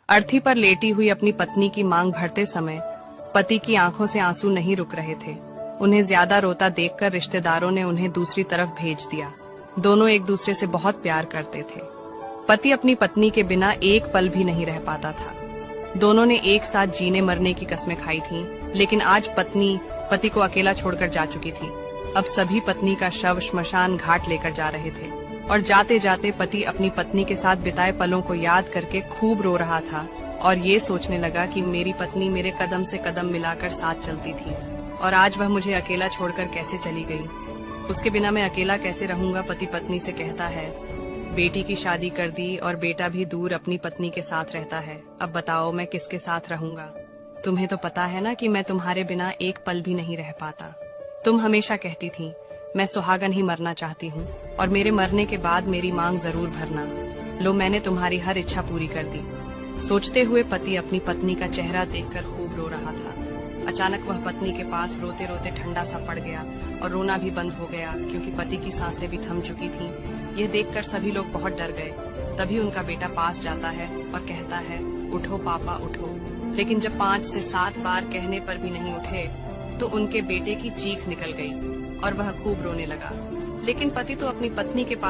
अर्थी पर लेटी हुई अपनी पत्नी की मांग भरते समय पति की आंखों से आंसू नहीं रुक रहे थे। उन्हें ज्यादा रोता देखकर रिश्तेदारों ने उन्हें दूसरी तरफ भेज दिया। दोनों एक दूसरे से बहुत प्यार करते थे। पति अपनी पत्नी के बिना एक पल भी नहीं रह पाता था। दोनों ने एक साथ जीने मरने की कस्में खाई थीं, लेकिन आज पत्नी पति को अकेला छोड़कर जा चुकी थी। अब सभी पत्नी का शव श्मशान घाट लेकर जा रहे थे और जाते जाते पति अपनी पत्नी के साथ बिताए पलों को याद करके खूब रो रहा था और ये सोचने लगा कि मेरी पत्नी मेरे कदम से कदम मिलाकर साथ चलती थी और आज वह मुझे अकेला छोड़कर कैसे चली गई। उसके बिना मैं अकेला कैसे रहूंगा, पति पत्नी से कहता है। बेटी की शादी कर दी और बेटा भी दूर अपनी पत्नी के साथ रहता है। अब बताओ मैं किसके साथ रहूंगा। तुम्हें तो पता है ना कि मैं तुम्हारे बिना एक पल भी नहीं रह पाता। तुम हमेशा कहती थी मैं सुहागन ही मरना चाहती हूँ और मेरे मरने के बाद मेरी मांग जरूर भरना। लो, मैंने तुम्हारी हर इच्छा पूरी कर दी। सोचते हुए पति अपनी पत्नी का चेहरा देखकर खूब रो रहा था। अचानक वह पत्नी के पास रोते रोते ठंडा सा पड़ गया और रोना भी बंद हो गया, क्योंकि पति की सांसें भी थम चुकी थीं। यह देखकर सभी लोग बहुत डर गए। तभी उनका बेटा पास जाता है और कहता है, उठो पापा उठो। लेकिन जब 5 से 7 बार कहने पर भी नहीं उठे तो उनके बेटे की चीख निकल गई और वह खूब रोने लगा। लेकिन पति तो अपनी पत्नी के पास